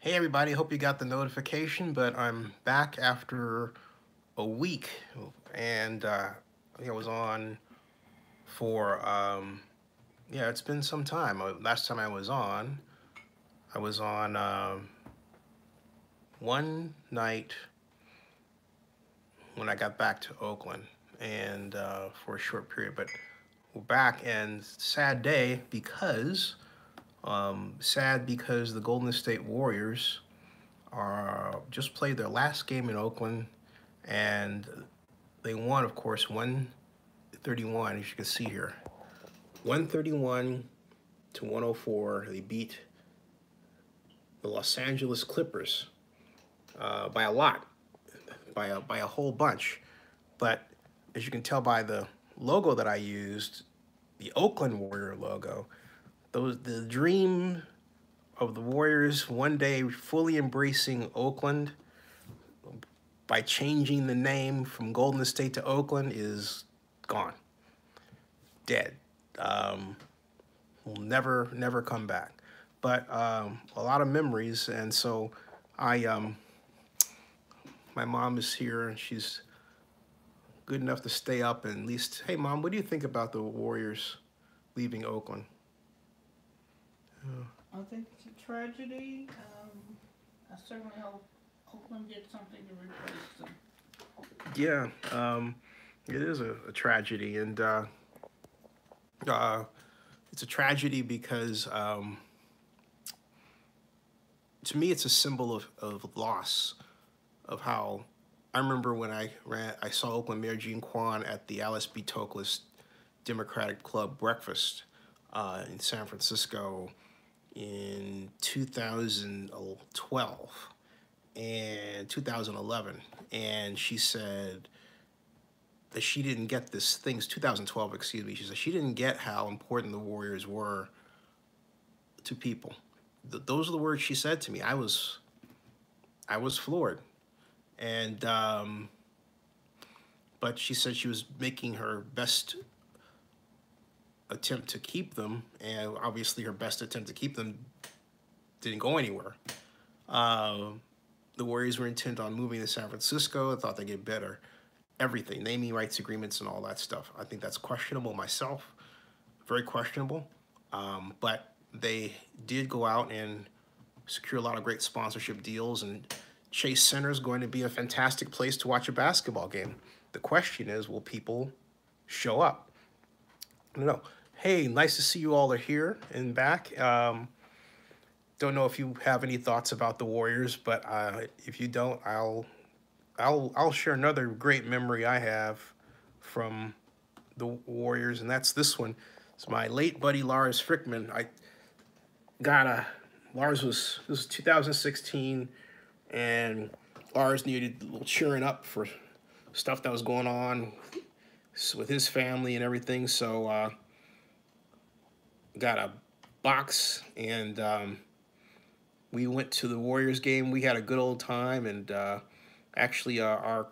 Hey everybody, hope you got the notification, but I'm back after a week and I think I was on for, yeah, it's been some time. Last time I was on one night when I got back to Oakland and for a short period, but we're back and sad because the Golden State Warriors just played their last game in Oakland and they won, of course, 131, as you can see here. 131 to 104. They beat the Los Angeles Clippers by a lot, by a whole bunch. But as you can tell by the logo that I used, the Oakland Warrior logo, the dream of the Warriors one day fully embracing Oakland by changing the name from Golden State to Oakland is gone, dead. Um, will never come back. But a lot of memories, and so I my mom is here, and she's good enough to stay up and at least. Hey, Mom, what do you think about the Warriors leaving Oakland? I think it's a tragedy. I certainly hope Oakland gets something to replace them. Yeah, it is a tragedy, and uh, it's a tragedy because to me it's a symbol of loss of how I remember when I saw Oakland Mayor Gene Kwan at the Alice B. Toklas Democratic Club breakfast in San Francisco in 2012 and 2011, and she said that she didn't get this things 2012, excuse me. She said she didn't get how important the Warriors were to people. Those are the words she said to me. I was floored, and but she said she was making her best attempt to keep them, and obviously her best attempt to keep them didn't go anywhere. The Warriors were intent on moving to San Francisco. I thought they'd get better. Everything, naming rights agreements and all that stuff. I think that's questionable myself, very questionable. But they did go out and secure a lot of great sponsorship deals, and Chase Center is going to be a fantastic place to watch a basketball game. The question is, will people show up? I don't know. Hey, nice to see you all are here and back. Don't know if you have any thoughts about the Warriors, but if you don't, I'll share another great memory I have from the Warriors, and that's this one. It's my late buddy Lars Frickman. I got a Lars was this was 2016, and Lars needed a little cheering up for stuff that was going on with his family and everything. So got a box, and we went to the Warriors game. We had a good old time, and actually our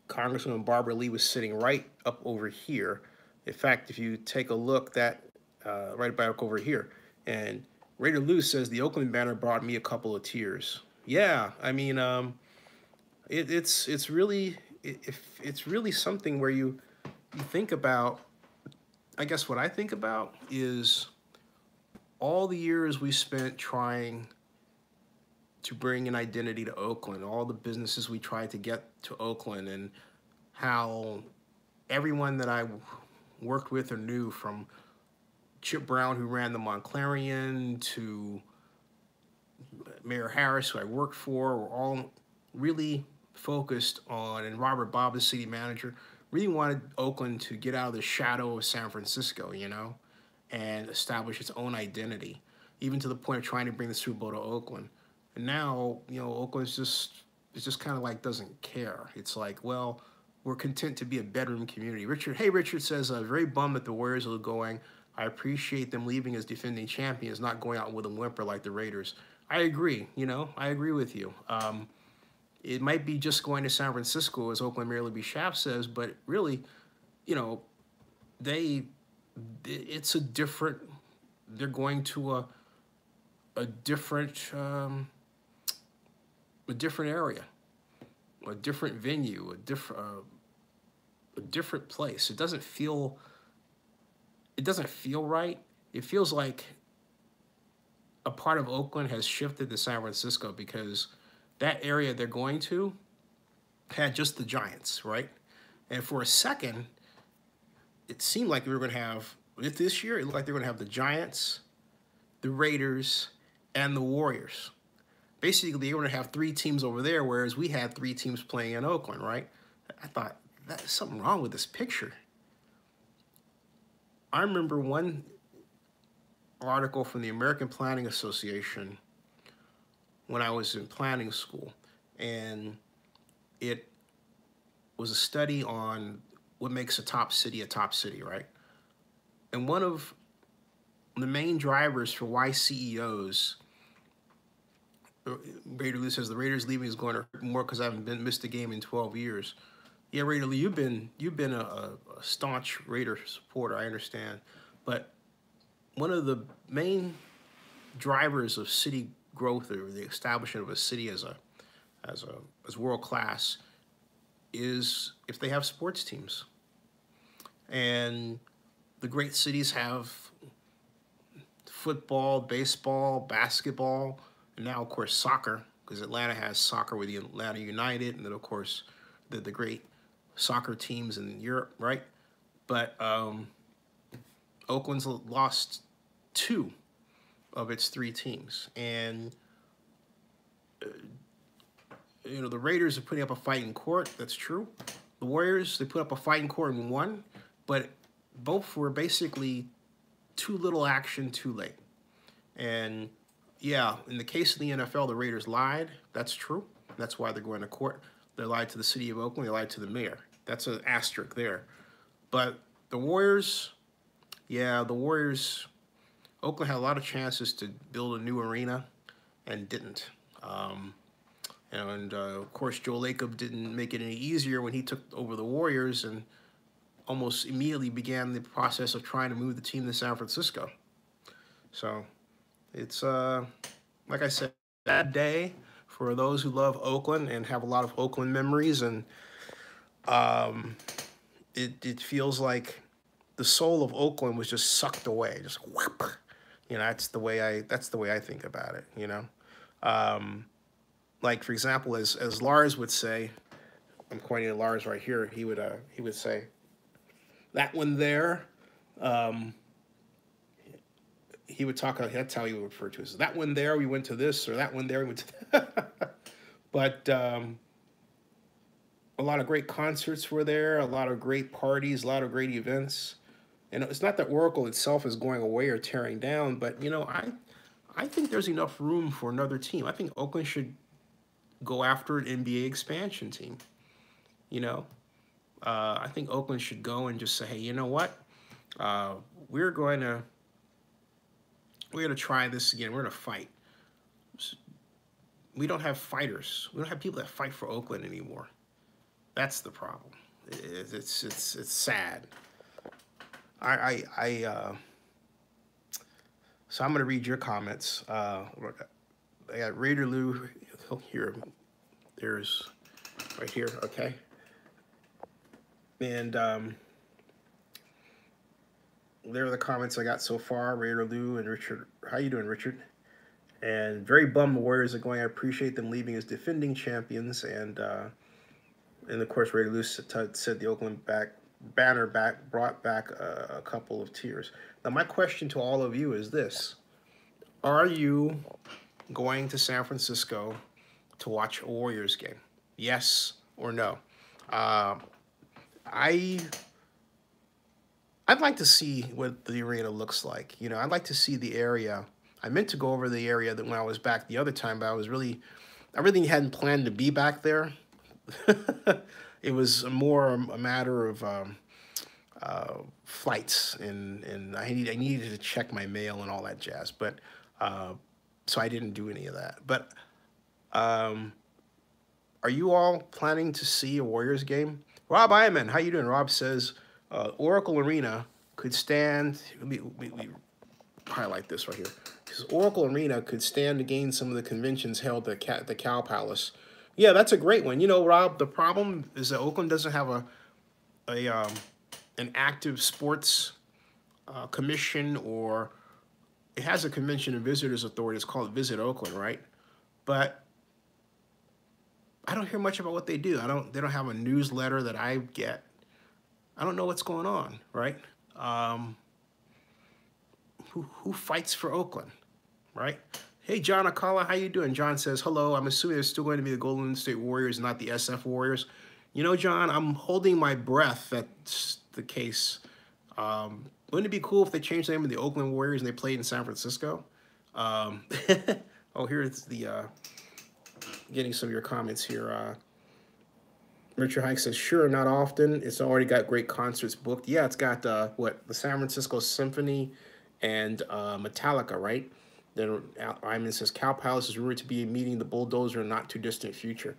Congresswoman Barbara Lee was sitting right up over here. In fact, if you take a look, that right back over here, and Raider Lou says the Oakland banner brought me a couple of tears. Yeah, I mean, it's really it's really something where you think about. I guess what I think about is all the years we spent trying to bring an identity to Oakland, all the businesses we tried to get to Oakland, and how everyone that I worked with or knew, from Chip Brown, who ran the Montclairian, to Mayor Harris, who I worked for, were all really focused on, and Robert Bob, the city manager, really wanted Oakland to get out of the shadow of San Francisco, and establish its own identity, even to the point of trying to bring the Super Bowl to Oakland. And now, Oakland's just kind of like doesn't care. It's like, well, we're content to be a bedroom community. Richard says, very bummed that the Warriors are going. I appreciate them leaving as defending champions, not going out with a whimper like the Raiders. I agree, I agree with you. It might be just going to San Francisco, as Oakland Mayor Libby Schaaf says, but really, you know, it's a different, they're going to a different a different area, a different venue, a different place. It doesn't feel right. It feels like a part of Oakland has shifted to San Francisco because that area they're going to had just the Giants, right? And for a second, it seemed like we were going to have, this year, it looked like they were going to have the Giants, the Raiders, and the Warriors. Basically, they were going to have 3 teams over there, whereas we had 3 teams playing in Oakland, right? I thought, there's something wrong with this picture. I remember one article from the American Planning Association when I was in planning school, and it was a study on what makes a top city, right? And one of the main drivers for why CEOs, Raider Lou says the Raiders leaving is going to hurt more because I haven't missed a game in 12 years. Yeah, Raider Lou, you've been a staunch Raider supporter, I understand, but one of the main drivers of city growth or the establishment of a city as world class is if they have sports teams. And the great cities have football, baseball, basketball, and now of course soccer, because Atlanta has soccer with the Atlanta United, and then of course the great soccer teams in Europe, right? But Oakland's lost 2 of its 3 teams, and the Raiders are putting up a fight in court. That's true. The Warriors, they put up a fight in court and won, but both were basically too little action, too late. And yeah, in the case of the NFL, the Raiders lied. That's true. That's why they're going to court. They lied to the city of Oakland. They lied to the mayor. That's an asterisk there. But the Warriors, Oakland had a lot of chances to build a new arena and didn't. Of course, Joe Lacob didn't make it any easier when he took over the Warriors and almost immediately began the process of trying to move the team to San Francisco. So it's, like I said, a bad day for those who love Oakland and have a lot of Oakland memories. And it feels like the soul of Oakland was just sucked away, just whoop. That's the way I think about it. Like, for example, as Lars would say, I'm pointing at Lars right here. He would say, that one there. He would talk. That's how he would refer to it. So that one there, we went to this, or that one there, we went to that. But a lot of great concerts were there, a lot of great parties, a lot of great events. And it's not that Oracle itself is going away or tearing down, but I think there's enough room for another team. I think Oakland should go after an NBA expansion team. I think Oakland should go and just say, hey, you know what? We're going to try this again. We're going to fight. We don't have fighters. We don't have people that fight for Oakland anymore. That's the problem. It's sad. So I'm going to read your comments. I got Raider Lou here. There's right here, okay? And there are the comments I got so far. Raider Lou and Richard. How you doing, Richard? And very bummed the Warriors are going. I appreciate them leaving as defending champions. And of course, Raider Lou said the Oakland banner brought back a couple of tears. Now, my question to all of you is this. Are you going to San Francisco to watch a Warriors game? Yes or no? I'd like to see what the arena looks like. I'd like to see the area. I meant to go over the area that when I was back the other time, but I really hadn't planned to be back there. It was more a matter of flights, and I needed to check my mail and all that jazz. But so I didn't do any of that. But are you all planning to see a Warriors game? Rob Iman, how you doing? Rob says Oracle Arena could stand. Let me highlight this right here. Because Oracle Arena could stand to gain some of the conventions held at the Cow Palace. Yeah, that's a great one. You know, Rob, the problem is that Oakland doesn't have a an active sports commission, or it has a convention and visitors authority. It's called Visit Oakland, right? But I don't hear much about what they do. They don't have a newsletter that I get. I don't know what's going on, right? Who fights for Oakland, right? Hey, John Akala, how you doing? John says, hello. I'm assuming it's still going to be the Golden State Warriors, not the SF Warriors. You know, John, I'm holding my breath that's the case. Wouldn't it be cool if they changed the name of the Oakland Warriors and they played in San Francisco? Oh, here's the, getting some of your comments here. Richard Hike says, sure, not often. It's already got great concerts booked. Yeah, it's got, the San Francisco Symphony and Metallica, right? Then Ryman says, Cow Palace is rumored to be meeting the Bulldozer in not too distant future.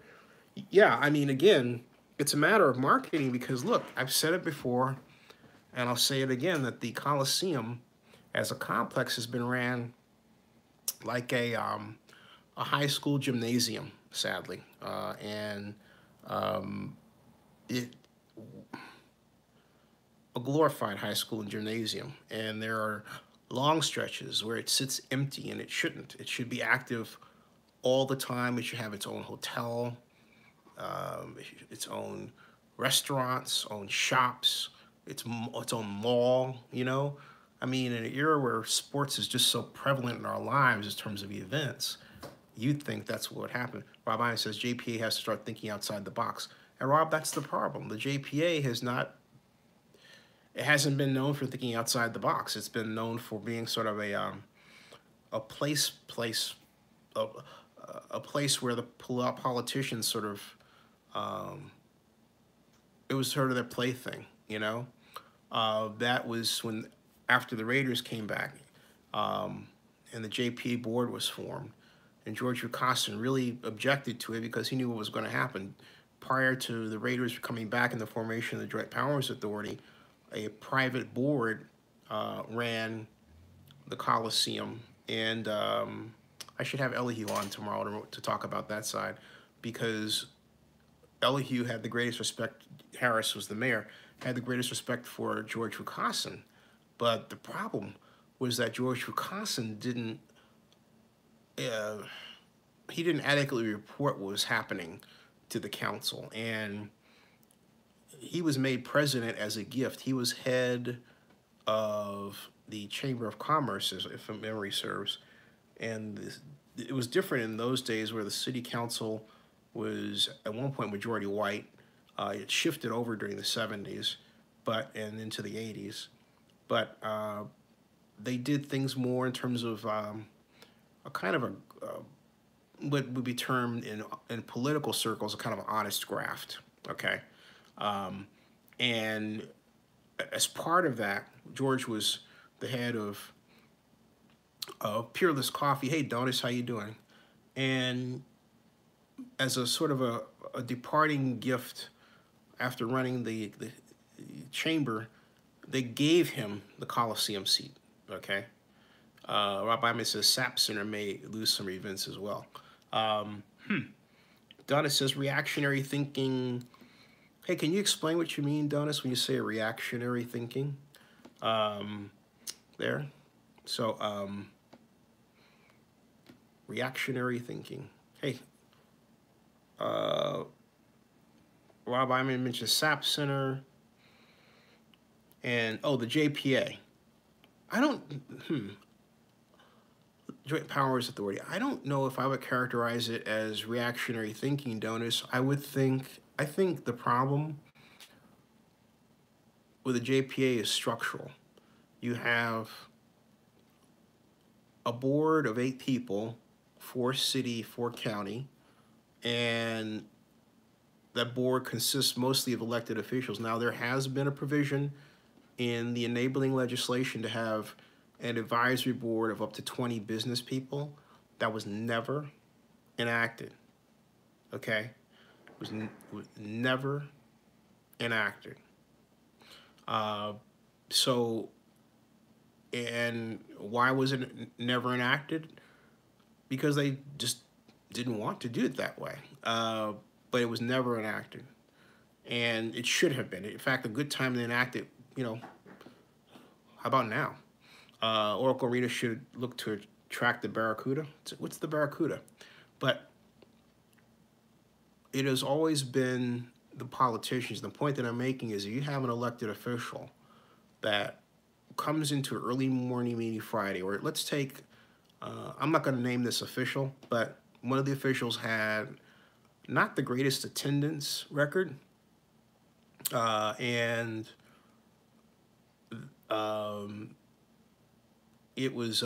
Yeah, I mean, again, it's a matter of marketing because, look, I've said it before, and I'll say it again, that the Coliseum as a complex has been ran like a high school gymnasium, sadly. A glorified high school and gymnasium. And there are long stretches where it sits empty, and it shouldn't. It should be active all the time. It should have its own hotel, its own restaurants, own shops, its own mall, you know? I mean, in an era where sports is just so prevalent in our lives in terms of events, you'd think that's what would happen. Rob Ian says JPA has to start thinking outside the box. And Rob, that's the problem. The JPA it hasn't been known for thinking outside the box. It's been known for being sort of a place where the politicians sort of, it was sort of their plaything, you know? That was when, after the Raiders came back, and the JPA board was formed, and George Rucassen really objected to it because he knew what was going to happen. Prior to the Raiders coming back in the formation of the Joint Powers Authority, a private board ran the Coliseum, and I should have Elihu on tomorrow to talk about that side, because Elihu had the greatest respect, Harris was the mayor, had the greatest respect for George Rucassen. But the problem was that George Rucassen didn't adequately report what was happening to the council, and he was made president as a gift. He was head of the Chamber of Commerce, if memory serves, and it was different in those days where the city council was at one point majority white. It shifted over during the 70s, and into the 80s, but they did things more in terms of a kind of what would be termed in political circles a kind of an honest graft, okay? And as part of that, George was the head of Peerless Coffee. Hey, Donis, how you doing? And as a sort of a departing gift after running the chamber, they gave him the Coliseum seat, okay? Rob Iman says SAP Center may lose some events as well. Donna says reactionary thinking. Hey, can you explain what you mean, Donis, when you say reactionary thinking? There. So, reactionary thinking. Hey, Rob Iman mentioned SAP Center. And, oh, the JPA. Joint Powers Authority. I don't know if I would characterize it as reactionary thinking, Donis. I think the problem with the JPA is structural. You have a board of 8 people, 4 city, 4 county, and that board consists mostly of elected officials. Now, there has been a provision in the enabling legislation to have an advisory board of up to 20 business people. That was never enacted, okay? Was never enacted. So And why was it never enacted? Because they just didn't want to do it that way. But it was never enacted. And it should have been. In fact, a good time to enact it, how about now? Oracle Arena should look to attract the Barracuda. What's the Barracuda? But it has always been the politicians. The point that I'm making is if you have an elected official that comes into early morning meeting Friday, or let's take, I'm not going to name this official, but one of the officials had not the greatest attendance record, and it was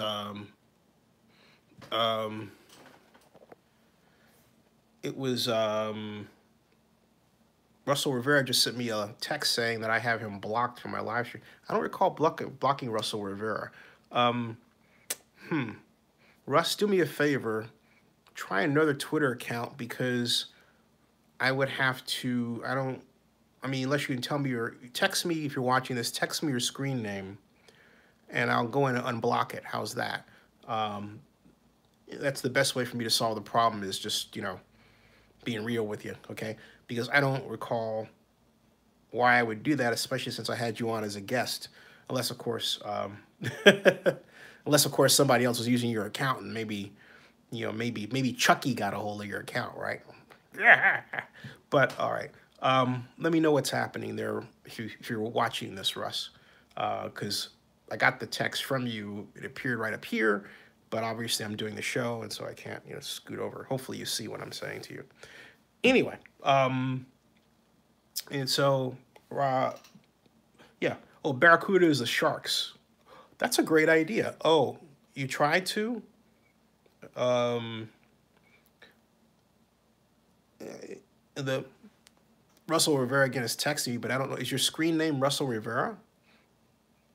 Russell Rivera just sent me a text saying that I have him blocked from my live stream. I don't recall blocking Russell Rivera. Russ, do me a favor. Try another Twitter account, because I would have to, unless you can tell me text me if you're watching this, text me your screen name, and I'll go in and unblock it. How's that? That's the best way for me to solve the problem, is just, being real with you, okay? Because I don't recall why I would do that, especially since I had you on as a guest, unless of course somebody else was using your account, and maybe Chucky got a hold of your account, right? But all right, let me know what's happening there if you're watching this, Russ, because I got the text from you. It appeared right up here, but obviously I'm doing the show, and so I can't scoot over. Hopefully you see what I'm saying to you. Anyway, and so yeah. Oh, Barracuda is the Sharks. That's a great idea. Oh, you tried to? The Russell Rivera again is texting you, but I don't know. Is your screen name Russell Rivera?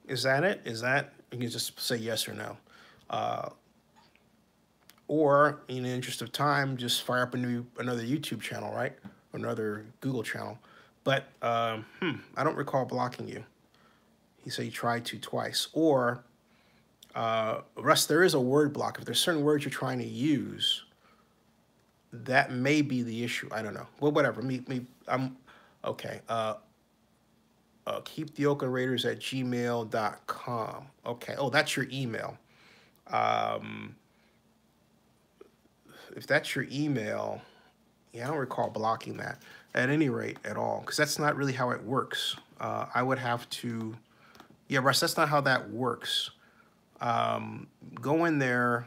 Is that it? You can just say yes or no. Or, in the interest of time, just fire up another YouTube channel, right? Or another Google channel. But, I don't recall blocking you. He said he tried to twice. Or, Russ, there is a word block. If there's certain words you're trying to use, that may be the issue. I don't know. Well, whatever. I'm okay. Keep the Oakland Raiders at gmail.com. Okay. Oh, that's your email. If that's your email, yeah, I don't recall blocking that at any rate at all, because that's not really how it works. I would have to, yeah, Russ, that's not how that works. Go in there,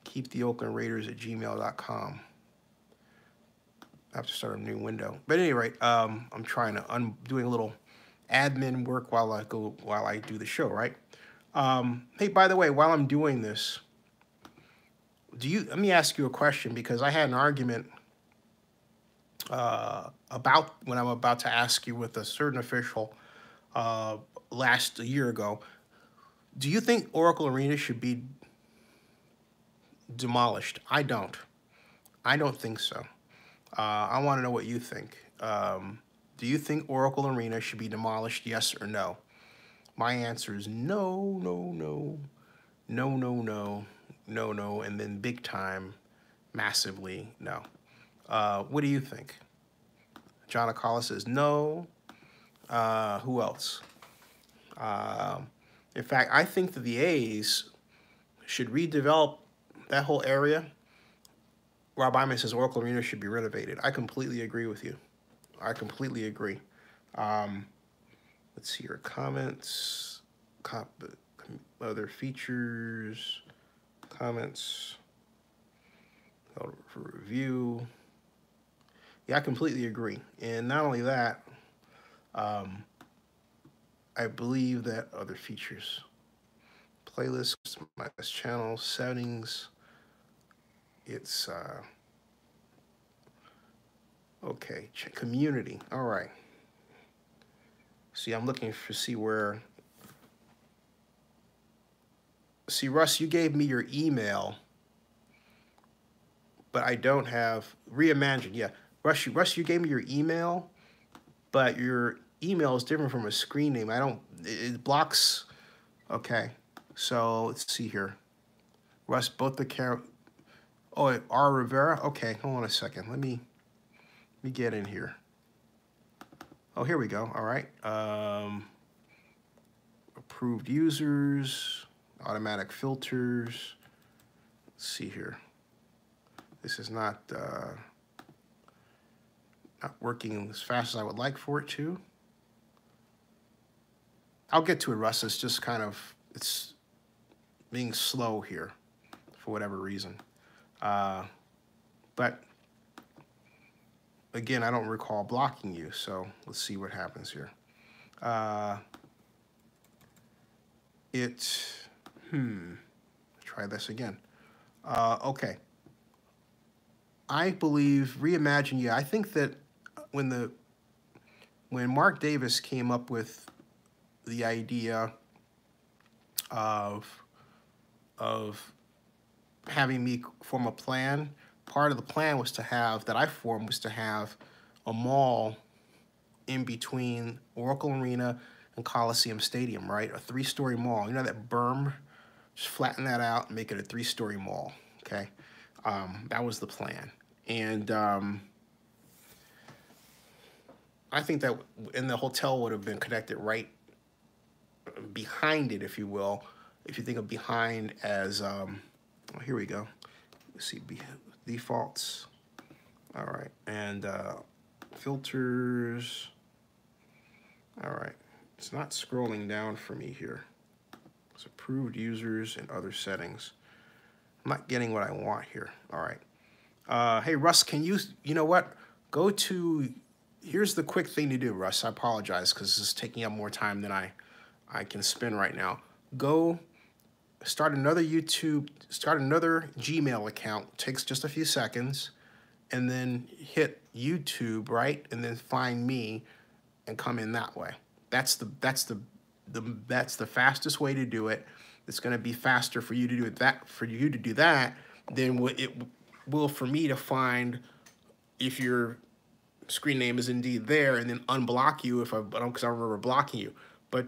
keep the Oakland Raiders at gmail.com. I have to start a new window. But at any rate, I'm doing a little admin work while I do the show, right? Hey, by the way, while I'm doing this, let me ask you a question, because I had an argument about what I'm about to ask you with a certain official a year ago. Do you think Oracle Arena should be demolished? I don't. I don't think so. I want to know what you think. Do you think Oracle Arena should be demolished, yes or no? My answer is no, no, no, no, no, no, no, no, and then big time, massively no. What do you think? John Acala says no. Who else? In fact, I think that the A's should redevelop that whole area. Rob Iman says Oracle Arena should be renovated. I completely agree with you. I completely agree. Let's see your comments. Other features. Comments. For review. Yeah, I completely agree. And not only that, I believe that other features. Playlists, my channel, settings. It's, okay, community. All right. See, I'm looking to see where. See, Russ, you gave me your email, but I don't have Reimagine. Yeah, Russ, you gave me your email, but your email is different from a screen name. It blocks Okay, so let's see here. Russ, both the oh, R. Rivera? Okay, hold on a second. Let me get in here. Oh, here we go. All right. Approved users, automatic filters. Let's see here. This is not working as fast as I would like for it to. I'll get to it, Russ. It's just kind of, it's being slow here for whatever reason. But again, I don't recall blocking you, so let's see what happens here. Try this again. Okay. I believe Reimagine, yeah, I think that when Mark Davis came up with the idea of having me form a plan, part of the plan was to have, that I formed, was to have a mall in between Oracle Arena and Coliseum Stadium, right? A 3-story mall. You know that berm? Just flatten that out and make it a 3-story mall, okay? That was the plan. And I think that, and the hotel would have been connected right behind it, if you will. If you think of behind as, well, here we go. Let's see, defaults. All right, and filters. All right, it's not scrolling down for me here. It's approved users and other settings. I'm not getting what I want here. All right. Hey, Russ, can you know what? Go to, here's the quick thing to do, Russ. I apologize because this is taking up more time than I can spend right now. Go start another Gmail account. It takes just a few seconds. And then hit YouTube, right? And then find me and come in that way. That's the fastest way to do it. It's going to be faster for you to do that than it will for me to find if your screen name is indeed there and then unblock you because I remember blocking you. But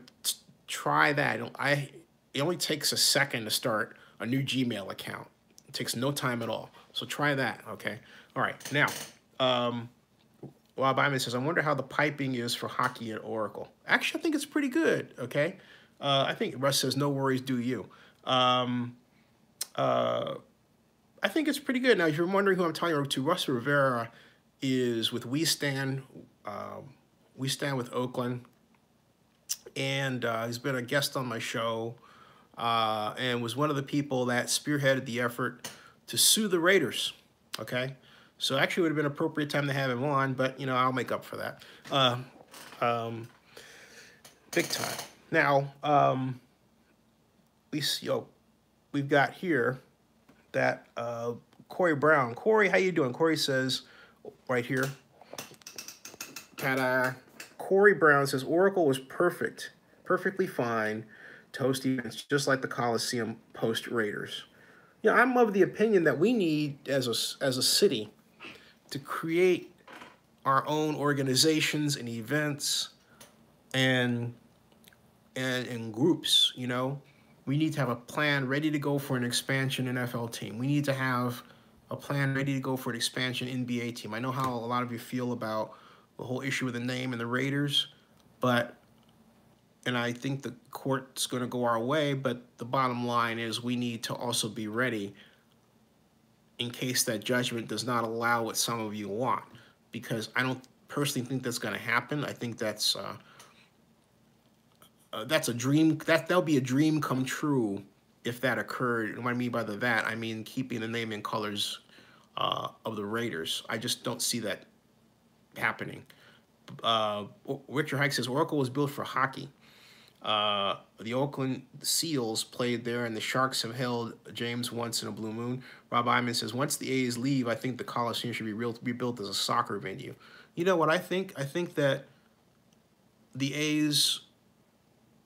try that. It only takes a second to start a new Gmail account. It takes no time at all. So try that, okay? All right, now, Bob Iman says, I wonder how the piping is for hockey at Oracle. Actually, I think it's pretty good, okay? I think Russ says, no worries, do you. I think it's pretty good. Now, if you're wondering who I'm talking to, Russ Rivera is with We Stand with Oakland. And he's been a guest on my show and was one of the people that spearheaded the effort to sue the Raiders, okay? So actually it would have been an appropriate time to have him on, but, you know, I'll make up for that. Big time. Now, we've got here that Corey Brown. Corey, how you doing? Corey says, right here, ta-da. Corey Brown says, Oracle was perfectly fine to host events, just like the Coliseum post Raiders. You know, I'm of the opinion that we need, as a city, to create our own organizations and events and groups, you know. We need to have a plan ready to go for an expansion NFL team. We need to have a plan ready to go for an expansion NBA team. I know how a lot of you feel about the whole issue with the name and the Raiders, and I think the court's going to go our way, but the bottom line is we need to also be ready in case that judgment does not allow what some of you want, because I don't personally think that's going to happen. I think that's a dream. That'll be a dream come true if that occurred. And what I mean by that, I mean keeping the name and colors of the Raiders. I just don't see that happening. Richard Hike says Oracle was built for hockey. The Oakland Seals played there, and the Sharks have held James once in a blue moon. Rob Iman says, once the A's leave, I think the Coliseum should be rebuilt as a soccer venue. You know what I think? I think that the A's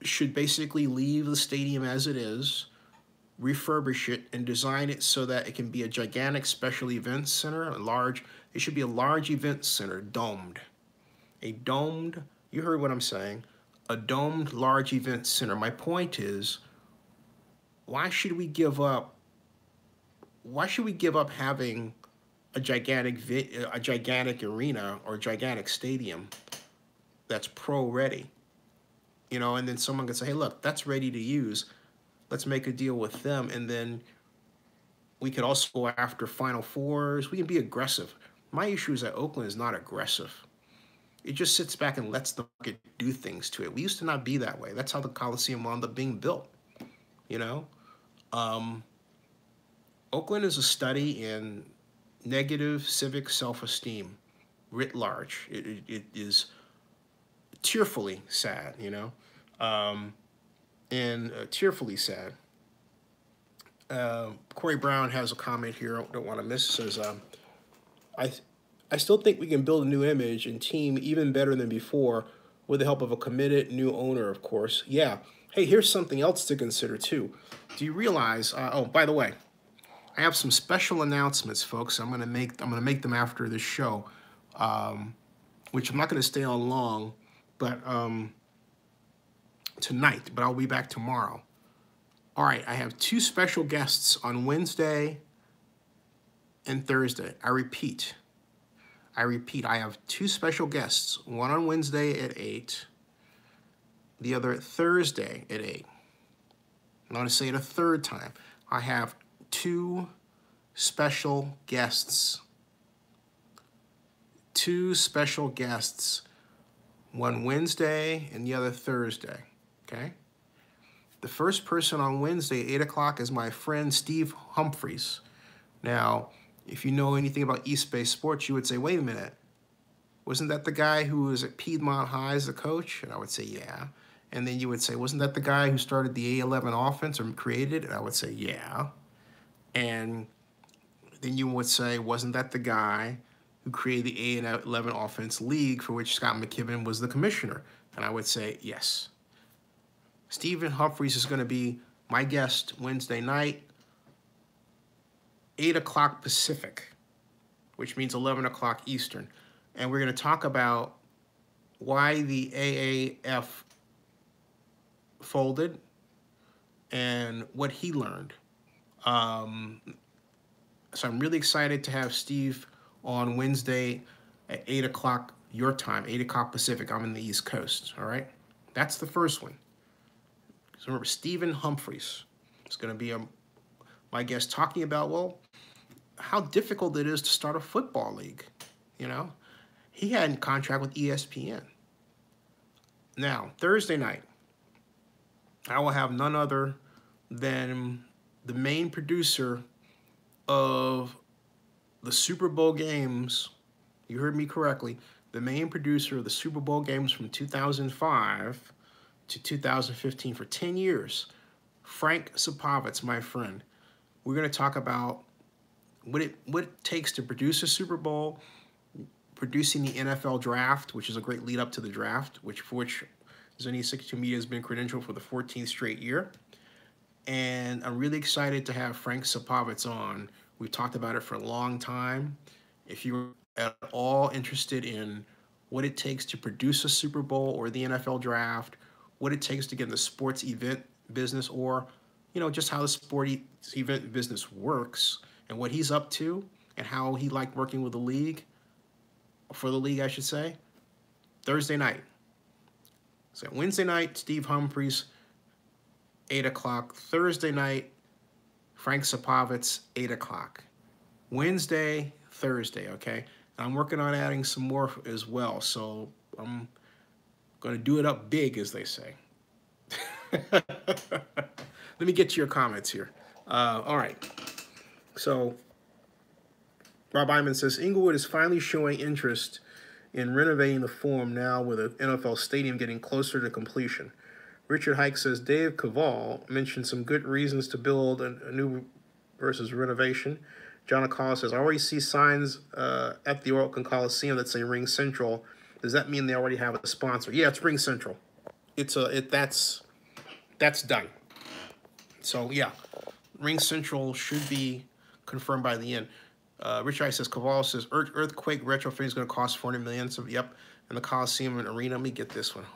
should basically leave the stadium as it is, refurbish it, and design it so that it can be a gigantic special events center, it should be a large event center, domed. You heard what I'm saying, a domed large event center. My point is, why should we give up? Why should we give up having a gigantic arena or gigantic stadium that's pro ready? You know, and then someone can say, hey, look, that's ready to use. Let's make a deal with them, and then we could also go after Final Fours. We can be aggressive. My issue is that Oakland is not aggressive. It just sits back and lets the market do things to it. We used to not be that way. That's how the Coliseum wound up being built. You know, Oakland is a study in negative civic self-esteem writ large. It is tearfully sad, you know, and tearfully sad. Corey Brown has a comment here I don't want to miss. It says, I still think we can build a new image and team even better than before with the help of a committed new owner, of course. Yeah. Hey, here's something else to consider, too. Do you realize, oh, by the way, I have some special announcements, folks. I'm gonna make them after this show, which I'm not gonna stay on long, but tonight. But I'll be back tomorrow. All right, I have 2 special guests on Wednesday and Thursday. I repeat, I have 2 special guests. One on Wednesday at 8, the other Thursday at 8. I'm going to say it a third time. I have 2 special guests. 2 special guests. One Wednesday and the other Thursday, okay? The first person on Wednesday at 8 o'clock is my friend Steve Humphreys. Now, if you know anything about East Bay sports, you would say, wait a minute. Wasn't that the guy who was at Piedmont High as the coach? And I would say, yeah. And then you would say, wasn't that the guy who started the A11 offense or created it? And I would say, yeah. And then you would say, wasn't that the guy who created the A11 offense league for which Scott McKibben was the commissioner? And I would say, yes. Stephen Humphreys is going to be my guest Wednesday night, 8 o'clock Pacific, which means 11 o'clock Eastern. And we're going to talk about why the AAF folded and what he learned. So I'm really excited to have Steve on Wednesday at 8 o'clock your time, 8 o'clock Pacific. I'm in the East Coast, all right? That's the first one. So remember, Stephen Humphreys is going to be my guest talking about, well, how difficult it is to start a football league, you know? He had a contract with ESPN. Now, Thursday night, I will have none other than the main producer of the Super Bowl games. You heard me correctly. The main producer of the Super Bowl games from 2005 to 2015 for 10 years. Frank Sapovitz, my friend. We're going to talk about what it takes to produce a Super Bowl, producing the NFL draft, which is a great lead up to the draft, for which Zenny 62 Media has been credentialed for the 14th straight year. And I'm really excited to have Frank Sapovitz on. We've talked about it for a long time. If you're at all interested in what it takes to produce a Super Bowl or the NFL draft, what it takes to get in the sports event business, or, you know, just how the sports event business works and what he's up to and how he liked working with the league, for the league, I should say, Thursday night. So Wednesday night, Steve Humphreys, 8 o'clock. Thursday night, Frank Sapovitz, 8 o'clock. Wednesday, Thursday, okay? I'm working on adding some more as well, so I'm going to do it up big, as they say. Let me get to your comments here. All right. So Rob Iman says, Inglewood is finally showing interest in renovating the Forum now with an NFL stadium getting closer to completion. Richard Hike says, Dave Cavall mentioned some good reasons to build a new versus renovation. John Acala says, I already see signs at the Oakland Coliseum that say Ring Central. Does that mean they already have a sponsor? Yeah, it's Ring Central. That's done. So yeah, Ring Central should be confirmed by the end. Richard Hike says, Cavall says, earthquake retrofit is going to cost $400 million. So yep, and the Coliseum and Arena. Let me get this one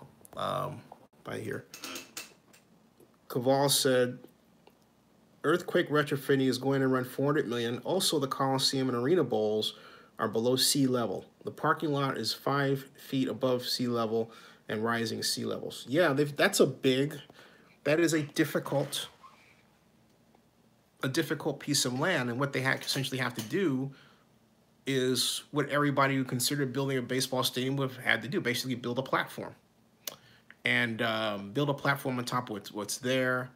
by here. Cavall said, Earthquake retrofitting is going to run $400 million. Also, the Coliseum and Arena Bowls are below sea level. The parking lot is 5 feet above sea level and rising sea levels. Yeah, that is a difficult piece of land, and what they essentially have to do is what everybody who considered building a baseball stadium would have had to do, basically build a platform. And build a platform on top of what's there,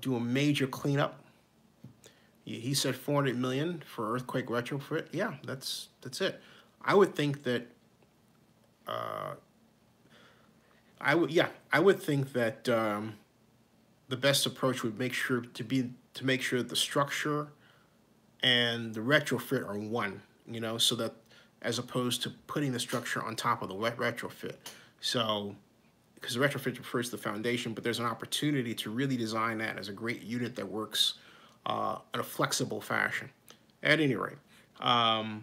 do a major cleanup. He said 400 million for earthquake retrofit. Yeah, that's it. I would think that I would think that the best approach would make sure that the structure and the retrofit are one, so that, as opposed to putting the structure on top of the retrofit. So, because the retrofit refers to the foundation, but there's an opportunity to really design that as a great unit that works in a flexible fashion. At any rate, I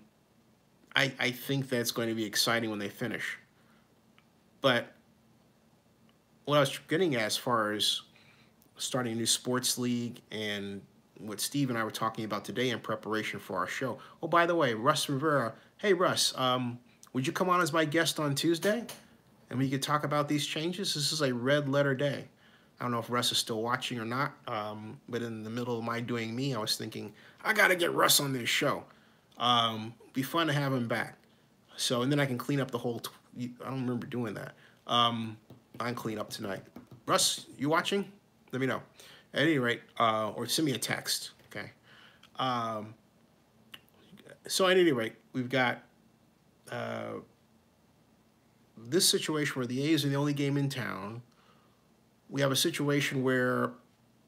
think that's going to be exciting when they finish. But what I was getting at, as far as starting a new sports league and what Steve and I were talking about today in preparation for our show. Oh, by the way, Russ Rivera. Hey, Russ, would you come on as my guest on Tuesday? And we could talk about these changes. This is a red letter day. I don't know if Russ is still watching or not, but in the middle of my doing me, I was thinking, I got to get Russ on this show. Be fun to have him back. So, and then I can clean up the whole, I don't remember doing that. I can clean up tonight. Russ, you watching? Let me know. At any rate, or send me a text, okay? So at any rate, we've got this situation where the A's are the only game in town. We have a situation where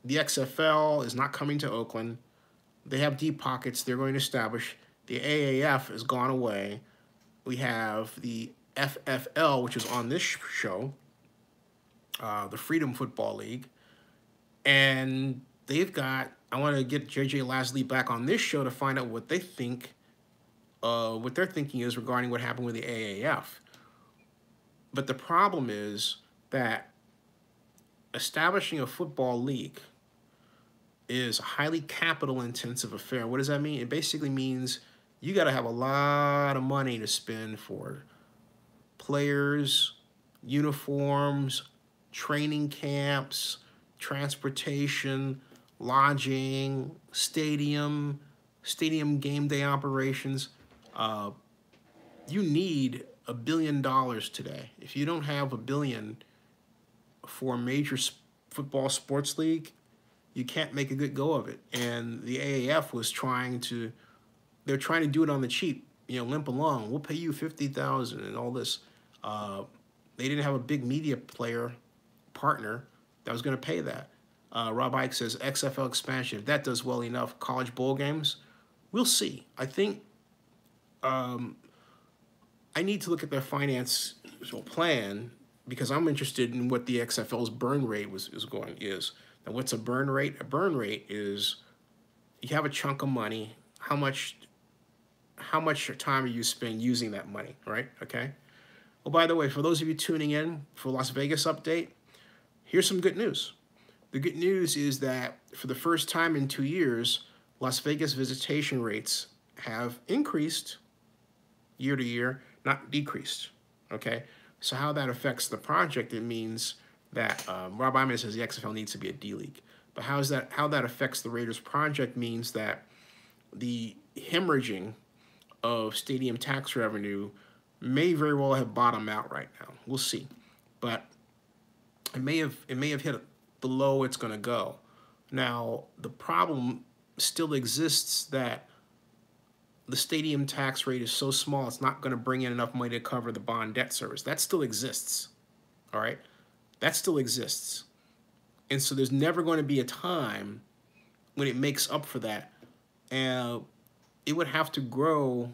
the XFL is not coming to Oakland. They have deep pockets they're going to establish. The AAF has gone away. We have the FFL, which is on this show, the Freedom Football League. And they've got, I want to get JJ Lasley back on this show to find out what they think, what their thinking is regarding what happened with the AAF. But the problem is that establishing a football league is a highly capital-intensive affair. What does that mean? It basically means you got to have a lot of money to spend for players, uniforms, training camps, transportation, lodging, stadium game day operations. You need $1 billion today. If you don't have $1 billion for a major football sports league, you can't make a good go of it. And the AAF was they're trying to do it on the cheap, limp along. We'll pay you $50,000 and all this. They didn't have a big media player partner that was going to pay that. Rob Ike says XFL expansion. If that does well enough, college bowl games, we'll see. I think I need to look at their financial plan because I'm interested in what the XFL's burn rate is. Now, what's a burn rate? A burn rate is you have a chunk of money. How much time are you spend using that money, right? Okay. Well, by the way, for those of you tuning in for Las Vegas update, here's some good news. The good news is that for the first time in 2 years, Las Vegas visitation rates have increased year to year, not decreased, okay? So how that affects the project, it means that Rob Iman says the XFL needs to be a D-League. But how that affects the Raiders project means that the hemorrhaging of stadium tax revenue may very well have bottomed out right now. We'll see. But it may have hit below it's going to go. Now, the problem still exists that the stadium tax rate is so small it's not going to bring in enough money to cover the bond debt service. That still exists, all right? That still exists. And so there's never going to be a time when it makes up for that. And it would have to grow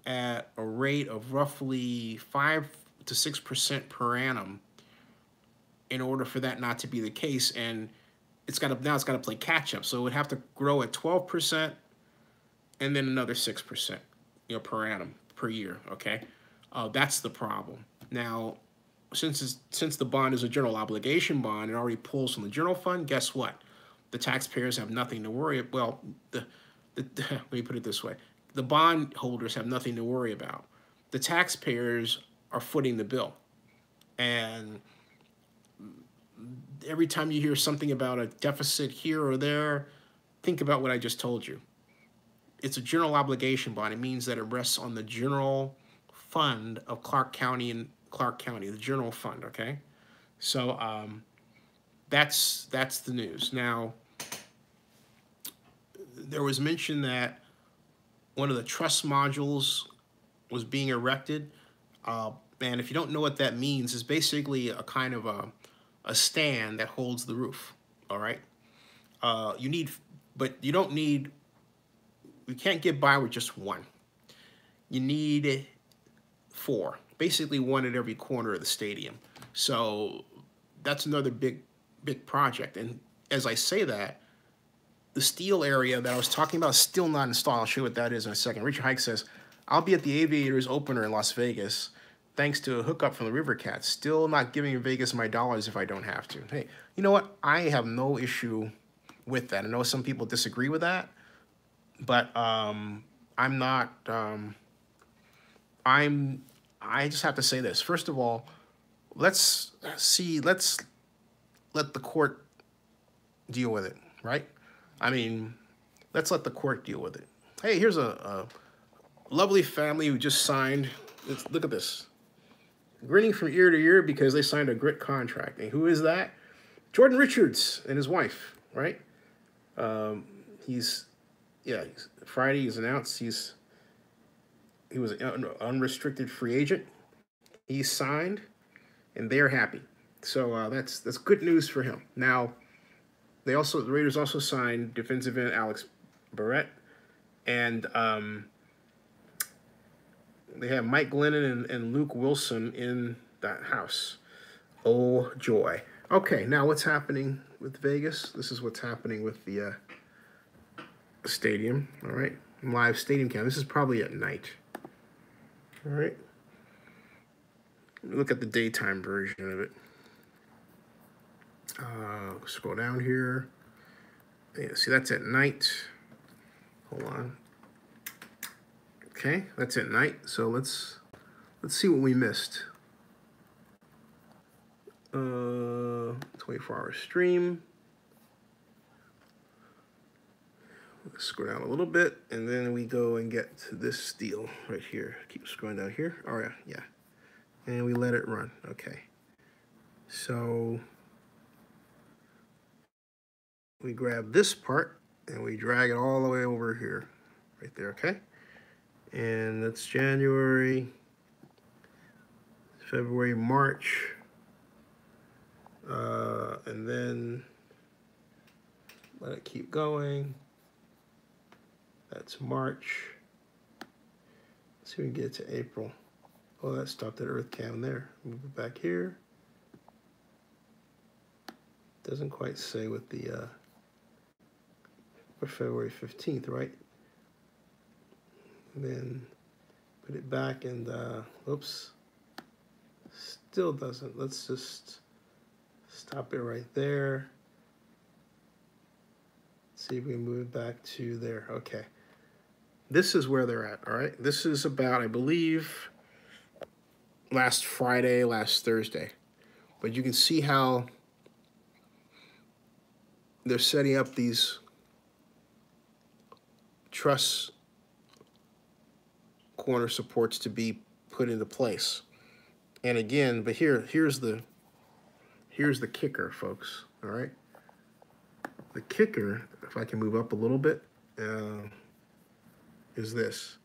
at a rate of roughly 5 to 6% per annum in order for that not to be the case. And it's got to play catch up. So it would have to grow at 12% and then another 6%, per annum, per year, okay? That's the problem. Now, since the bond is a general obligation bond, it already pulls from the general fund, guess what? the taxpayers have nothing to worry. Well, let me put it this way: the bond holders have nothing to worry about. The taxpayers are footing the bill, and every time you hear something about a deficit here or there, think about what I just told you. It's a general obligation bond. It means that it rests on the general fund of Clark County and Clark County, the general fund. Okay, so that's the news. Now, there was mention that one of the truss modules was being erected. And if you don't know what that means, it's basically a kind of a stand that holds the roof. All right. But you don't need. You can't get by with just one. You need 4, basically one at every corner of the stadium. So that's another big project. And as I say that, the steel area that I was talking about is still not installed. I'll show you what that is in a second. Richard Hike says, I'll be at the Aviators opener in Las Vegas thanks to a hookup from the River Cats. Still not giving Vegas my dollars if I don't have to. Hey, you know what? I have no issue with that. I know some people disagree with that, but I'm not. I just have to say this. First of all, let's let the court deal with it, right? I mean, let's let the court deal with it. Hey, here's a lovely family who just signed. Look at this. Grinning from ear to ear because they signed a grit contract. And who is that? Jordan Richards and his wife, right? Friday he's announced he was an unrestricted free agent. He's signed, and they're happy. So that's good news for him. Now, the Raiders also signed defensive end Alex Barrett, and they have Mike Glennon and Luke Wilson in that house. Oh, joy. Okay, now what's happening with Vegas? This is what's happening with the stadium, all right? Live stadium cam. This is probably at night, all right? Look at the daytime version of it. Scroll down here. Yeah, see, that's at night. Hold on. Okay, that's at night. So let's see what we missed. 24-hour stream. Let's scroll down a little bit, and then we go and get to this deal right here. Keep scrolling down here. Oh, yeah. And we let it run. Okay. So we grab this part, and we drag it all the way over here. Right there, okay? And that's January, February, March. And then let it keep going. That's March. Let's see if we can get to April. Oh, that stopped at Earth Cam there. Move it back here. Doesn't quite say what the February 15th, right? And then put it back and oops. Still doesn't. Let's just stop it right there. See if we can move it back to there. Okay. This is where they're at, all right? This is about, I believe, last Friday, last Thursday. But you can see how they're setting up these truss corner supports to be put into place. And again, but here's the kicker, folks, all right? The kicker, if I can move up a little bit, is this.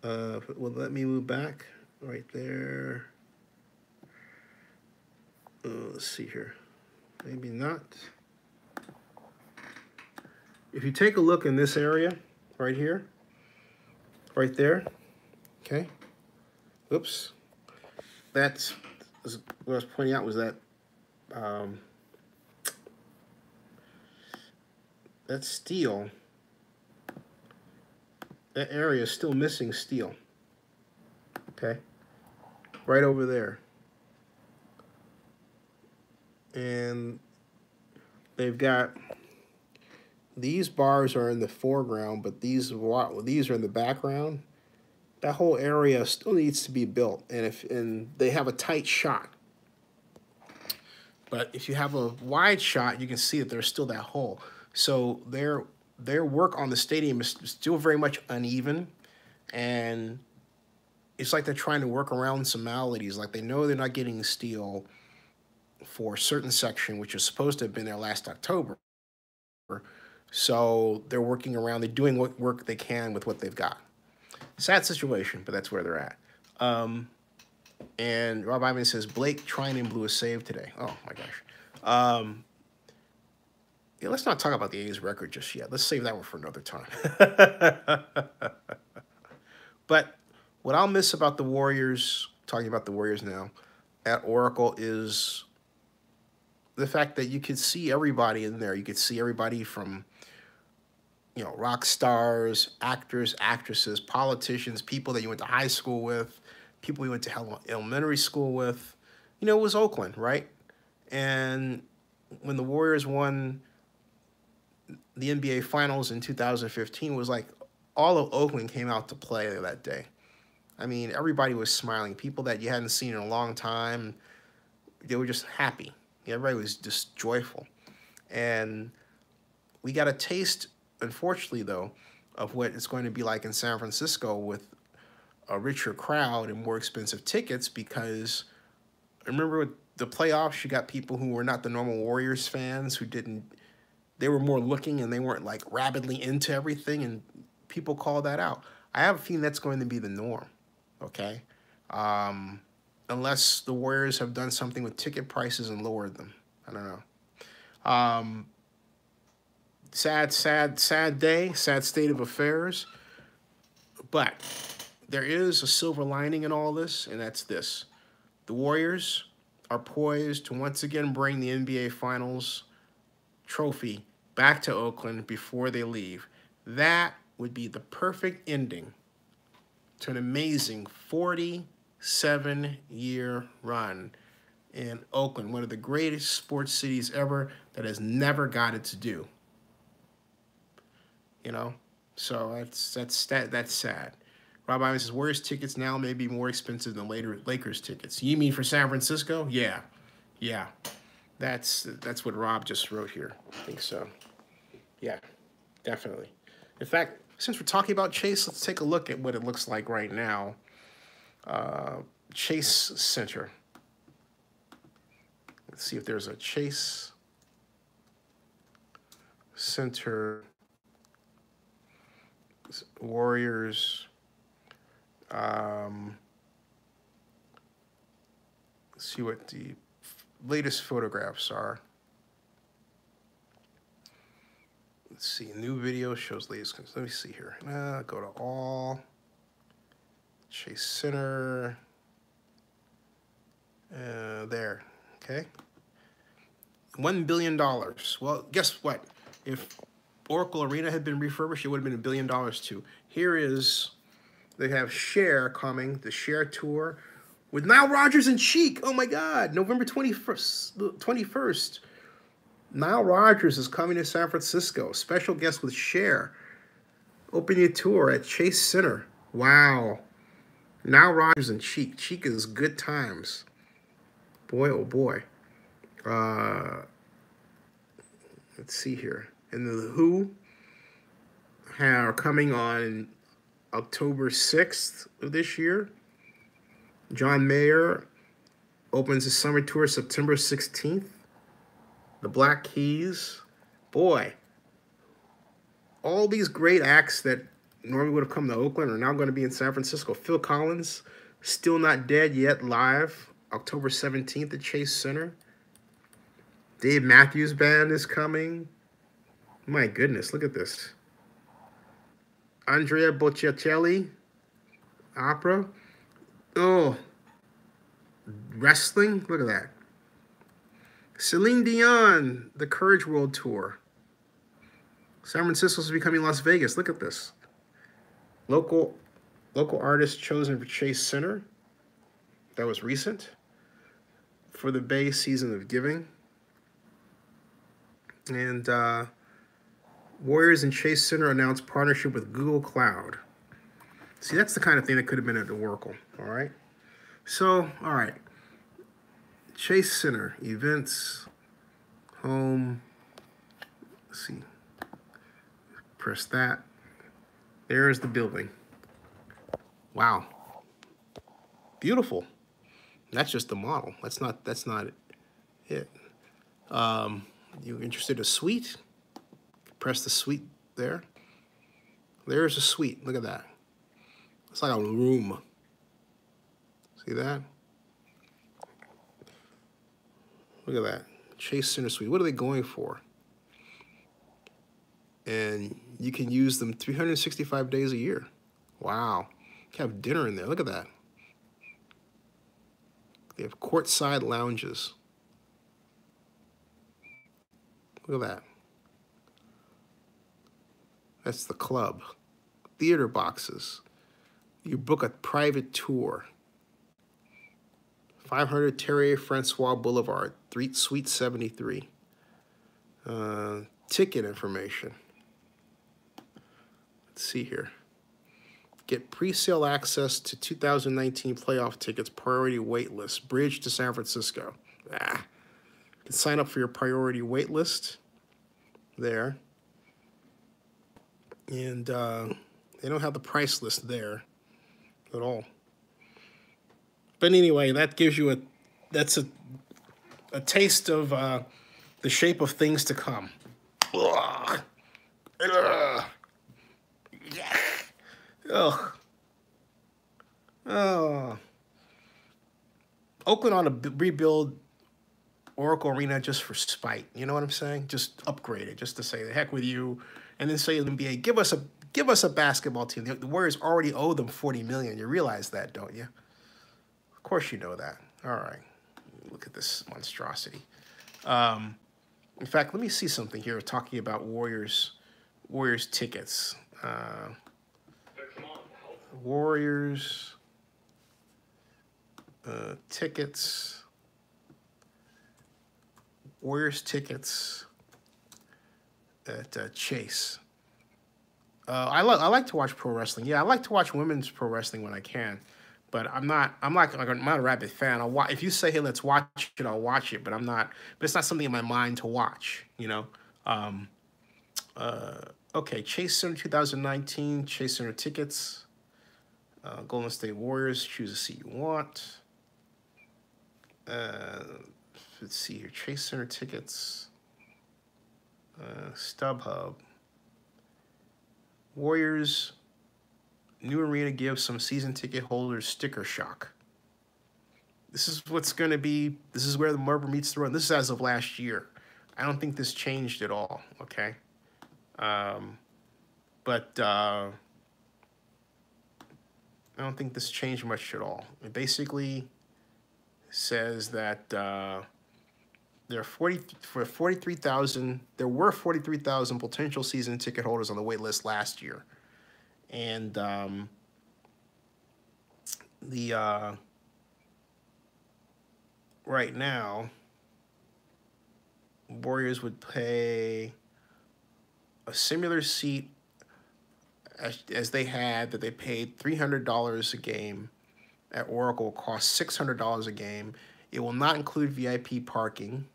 If it will let me move back right there. Let's see here. Maybe not. If you take a look in this area right here, right there, okay? Oops. That's what I was pointing out was that that steel, that area is still missing steel, okay? Right over there. And they've got these bars are in the foreground, but these are in the background. That whole area still needs to be built, and they have a tight shot. But if you have a wide shot, you can see that there's still that hole. So their work on the stadium is still very much uneven, and it's like they're trying to work around some maladies. Like they know they're not getting steel for a certain section, which is supposed to have been there last October. So they're working around. They're doing what work they can with what they've got. Sad situation, but that's where they're at. And Rob Ivan says, Blake Trinan blew a save today. Oh, my gosh. Yeah, let's not talk about the A's record just yet. Let's save that one for another time. But what I'll miss about the Warriors, talking about the Warriors now, at Oracle is the fact that you could see everybody in there. You could see everybody from, rock stars, actors, actresses, politicians, people that you went to high school with, people you went to elementary school with. It was Oakland, right? And when the Warriors won the NBA Finals in 2015, it was like all of Oakland came out to play that day. I mean, everybody was smiling. People that you hadn't seen in a long time, they were just happy. Everybody was just joyful. And we got a taste, unfortunately, though, of what it's going to be like in San Francisco with a richer crowd and more expensive tickets, because remember with the playoffs, you got people who were not the normal Warriors fans they were more looking and they weren't like rabidly into everything, and people call that out. I have a feeling that's going to be the norm, okay? Unless the Warriors have done something with ticket prices and lowered them. I don't know. Sad day, sad state of affairs. But there is a silver lining in all this, and that's this. The Warriors are poised to once again bring the NBA Finals trophy back to Oakland before they leave. That would be the perfect ending to an amazing 47-year run in Oakland, one of the greatest sports cities ever that has never got it to do. So that's sad. Rob Evans says, Warriors tickets now may be more expensive than Lakers tickets. You mean for San Francisco? Yeah. That's what Rob just wrote here. I think so. Yeah, definitely. In fact, since we're talking about Chase, let's take a look at what it looks like right now. Chase Center. Let's see if there's a Chase Center Warriors. Let's see what the latest photographs are. Let's see. New video shows latest. Let me see here. Go to all. Chase Center. There. Okay. $1 billion. Well, guess what? If Oracle Arena had been refurbished, it would have been $1 billion too. Here is, they have Cher coming, the Cher tour, with Nile Rodgers and Cheek. Oh my God, November 21st. Nile Rodgers is coming to San Francisco. Special guest with Cher. Opening a tour at Chase Center. Wow. Nile Rodgers and Cheek. Cheek is good times. Boy, oh boy. Let's see here. And the Who are coming on October 6th of this year. John Mayer opens his summer tour September 16th. The Black Keys. Boy, all these great acts that normally would have come to Oakland are now going to be in San Francisco. Phil Collins, Still Not Dead Yet, live October 17th at Chase Center. Dave Matthews Band is coming. My goodness, look at this. Andrea Bocelli, opera. Oh, wrestling, look at that. Celine Dion, the Courage World Tour. San Francisco's becoming Las Vegas. Look at this. Local artists chosen for Chase Center. That was recent. For the Bay Season of Giving. And Warriors and Chase Center announced partnership with Google Cloud. See, that's the kind of thing that could have been at the Oracle. All right. So, all right. Chase Center events, home. Let's see. Press that. There's the building. Wow. Beautiful. That's just the model. That's not it. You interested in a suite? Press the suite there. There's a suite. Look at that. It's like a room. See that? Look at that. Chase Center Suite. What are they going for? And you can use them 365 days a year. Wow. You can have dinner in there. Look at that. They have courtside lounges. Look at that. That's the club. Theater boxes. You book a private tour. 500 Terre Francois Boulevard, Suite 73. Ticket information. Let's see here. Get pre-sale access to 2019 playoff tickets, priority wait list, bridge to San Francisco. You can sign up for your priority wait list there. And they don't have the price list there at all. But anyway, that gives you that's a taste of the shape of things to come. Ugh. Ugh. Yeah. Ugh. Oh. Oakland ought to rebuild Oracle Arena just for spite. You know what I'm saying? Just upgrade it, just to say the heck with you, and then say to the NBA, give us a basketball team. The Warriors already owe them $40 million. You realize that, don't you? Of course you know that. All right. Look at this monstrosity. In fact, let me see something here talking about Warriors tickets. Warriors tickets. Warriors tickets at Chase. I like to watch pro wrestling. Yeah, I like to watch women's pro wrestling when I can. But I'm not a rabid fan. If you say, hey, let's watch it, I'll watch it. But but it's not something in my mind to watch, you know. Okay, Chase Center 2019, Chase Center tickets. Golden State Warriors, choose a seat you want. Let's see here, Chase Center tickets. StubHub. Warriors. New arena gives some season ticket holders sticker shock. This is what's going to be. This is where the rubber meets the road. This is as of last year. I don't think this changed at all. Okay, but I don't think this changed much at all. It basically says that there were 43,000 potential season ticket holders on the wait list last year. And right now, Warriors would pay a similar seat as they had that they paid $300 a game at Oracle. Cost $600 a game. It will not include VIP parking.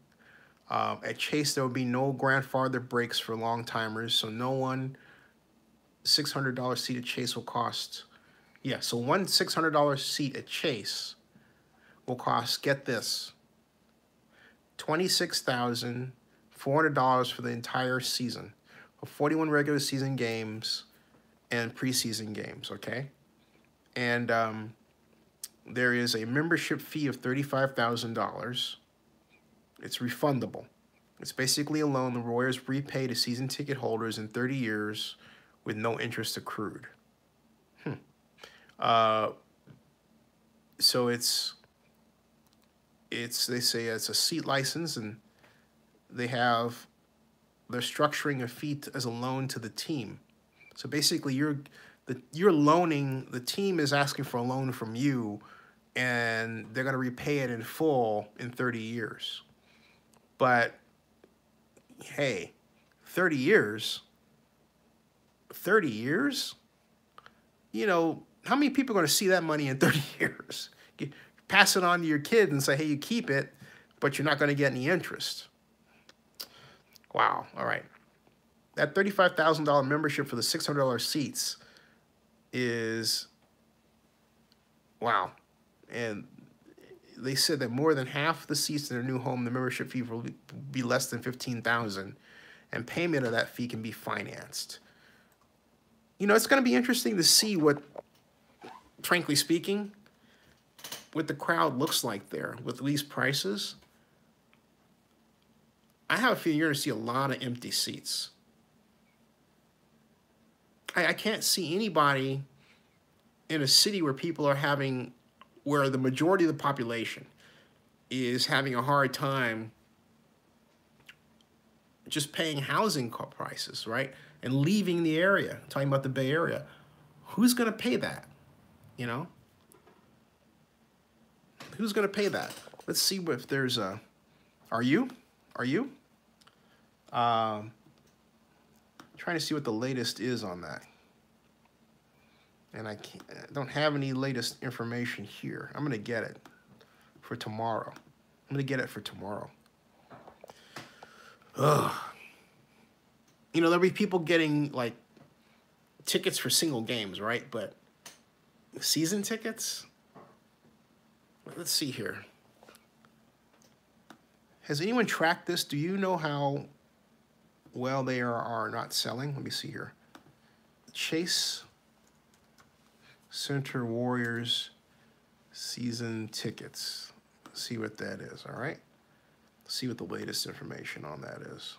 At Chase, there will be no grandfather breaks for long timers, so no one. $600 seat at Chase will cost, so one $600 seat at Chase will cost, get this, $26,400 for the entire season, for 41 regular season games and preseason games, okay? And there is a membership fee of $35,000. It's refundable. It's basically a loan the Warriors repay to season ticket holders in 30 years with no interest accrued. So it's they say it's a seat license, and they're structuring a fee as a loan to the team. So basically, you're loaning, the team is asking for a loan from you, and they're going to repay it in full in 30 years. But hey, 30 years. 30 years? You know, how many people are going to see that money in 30 years? You pass it on to your kid and say, hey, you keep it, but you're not going to get any interest. Wow. All right. That $35,000 membership for the $600 seats is, wow. And they said that more than half the seats in their new home, the membership fee will be less than $15,000, and payment of that fee can be financed. You know, it's going to be interesting to see what, frankly speaking, what the crowd looks like there with these prices. I have a feeling you're going to see a lot of empty seats. I can't see anybody in a city where people are having, where the majority of the population is having a hard time just paying housing prices, right? And leaving the area, I'm talking about the Bay Area. Who's going to pay that, you know? Who's going to pay that? Let's see if there's a, are you? Trying to see what the latest is on that. And I don't have any latest information here. I'm going to get it for tomorrow. Ugh. You know, there'll be people getting, like, tickets for single games, right? But season tickets? Let's see here. Has anyone tracked this? Do you know how well they are not selling? Let me see here. Chase Center Warriors season tickets. Let's see what that is, all right? Let's see what the latest information on that is.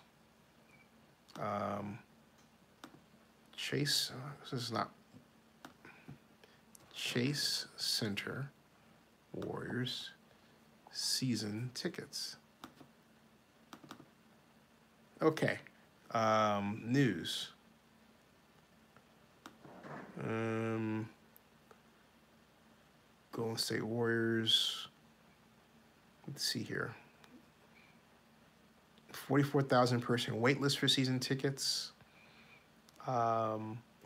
Chase, this is not Chase Center Warriors season tickets. Okay, news. Golden State Warriors. Let's see here. 44,000 person wait list for season tickets.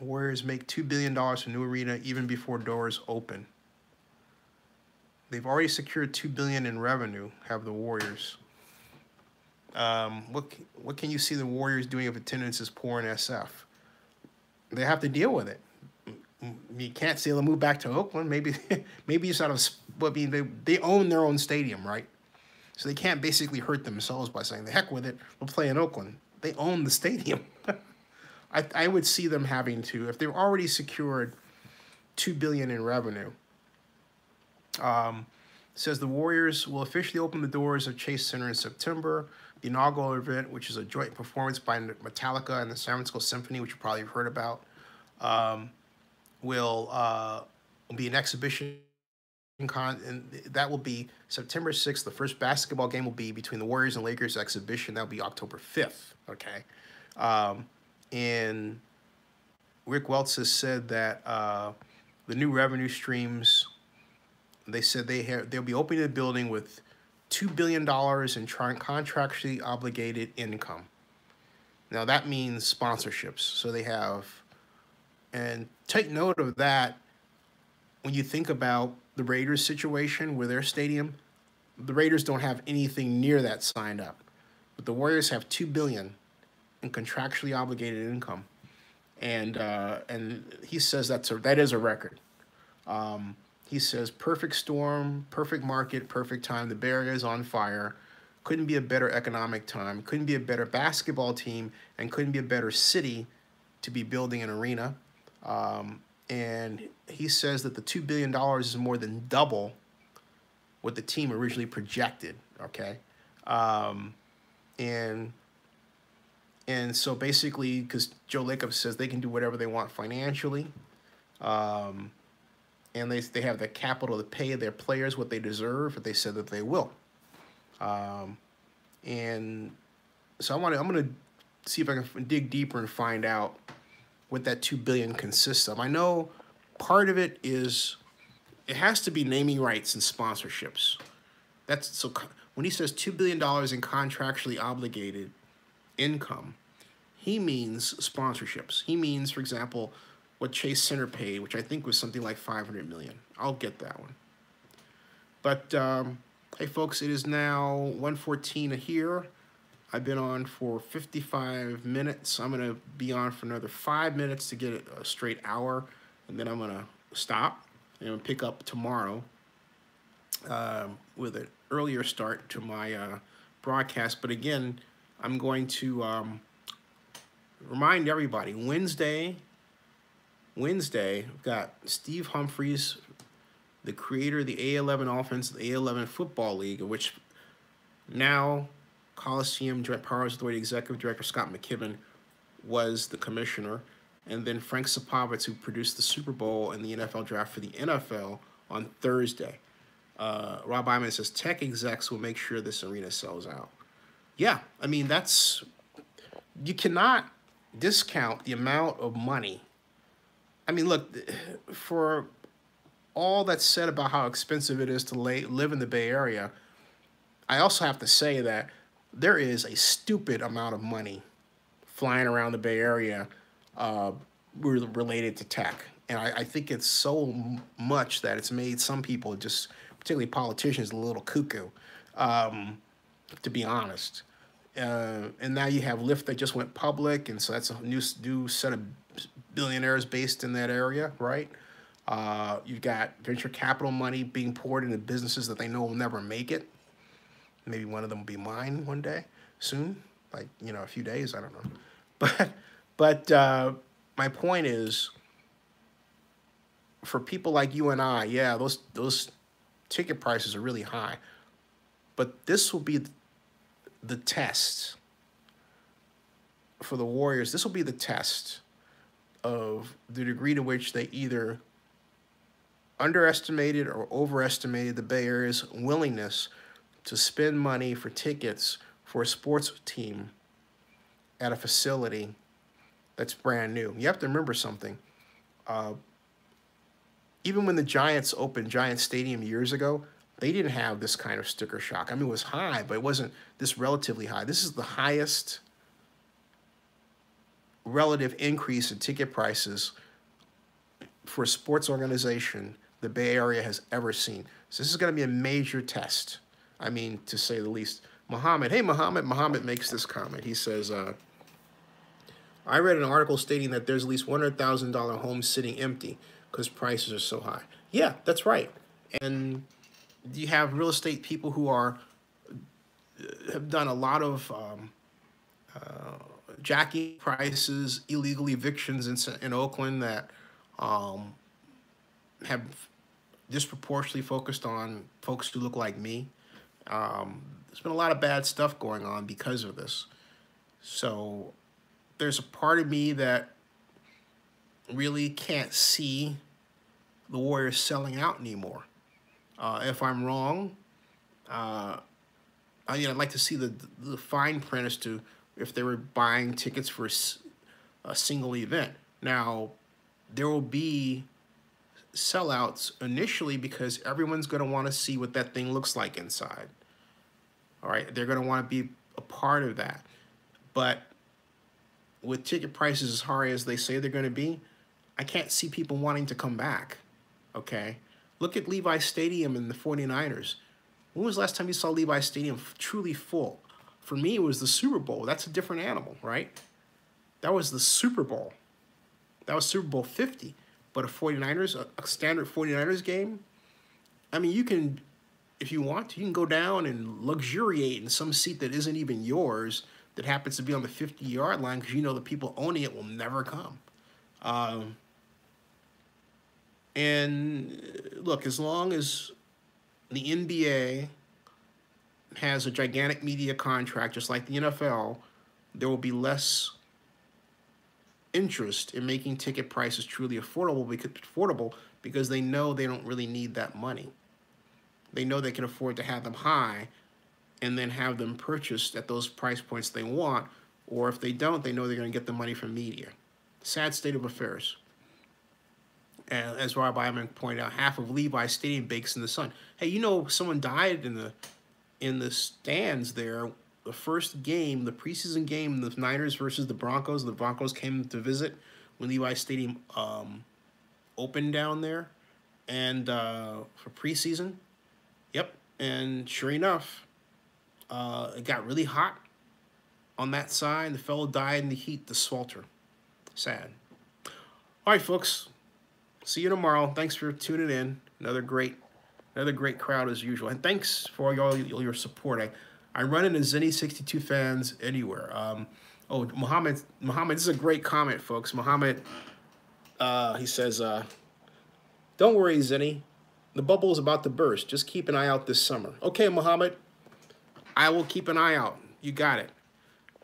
Warriors make $2 billion from new arena even before doors open. They've already secured $2 billion in revenue, have the Warriors. What can you see the Warriors doing if attendance is poor in SF? They have to deal with it. You can't say they'll move back to Oakland. Maybe it's out of, I mean, they own their own stadium, right? So they can't basically hurt themselves by saying, the heck with it, we'll play in Oakland. They own the stadium. I would see them having to, if they've already secured $2 billion in revenue, says the Warriors will officially open the doors of Chase Center in September. The inaugural event, which is a joint performance by Metallica and the San Francisco Symphony, which you probably have heard about, will be an exhibition and that will be September 6th. The first basketball game will be between the Warriors and Lakers exhibition. That'll be October 5th. Okay. And Rick Welts has said that the new revenue streams, they said they'll be opening the building with $2 billion in contractually obligated income. Now that means sponsorships. So they have, and take note of that when you think about the Raiders situation with their stadium. The Raiders don't have anything near that signed up, but the Warriors have $2 billion in contractually obligated income, and he says that is a record. He says perfect storm, perfect market, perfect time. The Bay Area is on fire. Couldn't be a better economic time. Couldn't be a better basketball team, and couldn't be a better city to be building an arena. And he says that the $2 billion is more than double what the team originally projected, okay? And so basically, because Joe Lacob says they can do whatever they want financially, and they have the capital to pay their players what they deserve, but they said that they will. And so I'm going to see if I can dig deeper and find out what that $2 billion consists of. I know part of it is it has to be naming rights and sponsorships. That's so when he says $2 billion in contractually obligated income, He means sponsorships. He means, for example, what Chase Center paid, which I think was something like 500 million. I'll get that one. But hey, folks, it is now 1:14 here. I've been on for 55 minutes. I'm gonna be on for another 5 minutes to get a straight hour, and then I'm gonna stop and pick up tomorrow with an earlier start to my broadcast. But again, I'm going to remind everybody, Wednesday, we've got Steve Humphries, the creator of the A11 offense, the A11 Football League, of which now Coliseum Joint Powers Authority Executive Director Scott McKibben was the commissioner, and then Frank Sapovitz, who produced the Super Bowl and the NFL draft for the NFL on Thursday. Rob Iman says tech execs will make sure this arena sells out. Yeah, I mean, you cannot discount the amount of money. I mean, look, for all that's said about how expensive it is to live in the Bay Area, I also have to say that there is a stupid amount of money flying around the Bay Area related to tech. And I think it's so much that it's made some people, just particularly politicians, a little cuckoo, to be honest. And now you have Lyft that just went public, and so that's a new set of billionaires based in that area, right? You've got venture capital money being poured into businesses that they know will never make it. Maybe one of them will be mine one day, soon, like, a few days, I don't know. But my point is, for people like you and I, yeah, those ticket prices are really high. But this will be the test for the Warriors. This will be the test of the degree to which they either underestimated or overestimated the Bay Area's willingness to spend money for tickets for a sports team at a facility that's brand new. You have to remember something. Even when the Giants opened Giants Stadium years ago, they didn't have this kind of sticker shock. I mean, it was high, but it wasn't this relatively high. This is the highest relative increase in ticket prices for a sports organization the Bay Area has ever seen. So this is going to be a major test. I mean, to say the least. Muhammad makes this comment. He says, I read an article stating that there's at least $100,000 homes sitting empty because prices are so high. Yeah, that's right. And you have real estate people who have done a lot of jacking prices, illegal evictions in Oakland that have disproportionately focused on folks who look like me. There's been a lot of bad stuff going on because of this. So there's a part of me that really can't see the Warriors selling out anymore. If I'm wrong, I'd like to see the fine print as to if they were buying tickets for a single event. Now, there will be sellouts initially because everyone's going to want to see what that thing looks like inside. All right, they're going to want to be a part of that. But with ticket prices as high as they say they're going to be, I can't see people wanting to come back, okay? Look at Levi Stadium and the 49ers. When was the last time you saw Levi Stadium truly full? For me, it was the Super Bowl. That's a different animal, right? That was the Super Bowl. That was Super Bowl 50. But a standard 49ers game, I mean, you can, if you want to, you can go down and luxuriate in some seat that isn't even yours, that happens to be on the 50-yard line, because you know the people owning it will never come. And look, as long as the NBA has a gigantic media contract, just like the NFL, there will be less interest in making ticket prices truly affordable because they know they don't really need that money. They know they can afford to have them high and then have them purchased at those price points they want, or if they don't, they know they're going to get the money from media. Sad state of affairs. And as Rob Iman pointed out, half of Levi Stadium bakes in the sun. Hey, someone died in the stands there the first game, the preseason game, the Niners versus the Broncos. The Broncos came to visit when Levi Stadium opened down there, and for preseason. Yep, and sure enough, it got really hot on that side. The fellow died in the heat, the swelter. Sad. All right, folks. See you tomorrow. Thanks for tuning in. Another great crowd as usual. And thanks for all your support. I run into Zenny62 fans anywhere. Oh, Muhammad, this is a great comment, folks. Muhammad, he says, don't worry, Zenny. The bubble is about to burst. Just keep an eye out this summer. Okay, Muhammad. I will keep an eye out. You got it.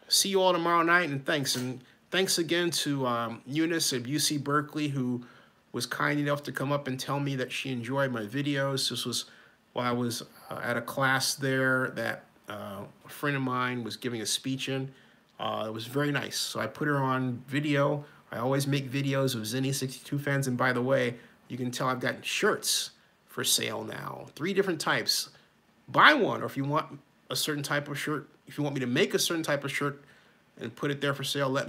See you all tomorrow night, and thanks. And thanks again to Eunice at UC Berkeley, who was kind enough to come up and tell me that she enjoyed my videos. This was while I was at a class there that a friend of mine was giving a speech in. It was very nice. So I put her on video. I always make videos of Zenny62 fans. And by the way, you can tell I've got shirts for sale now. 3 different types. Buy one, or if you want a certain type of shirt, if you want me to make a certain type of shirt and put it there for sale, let me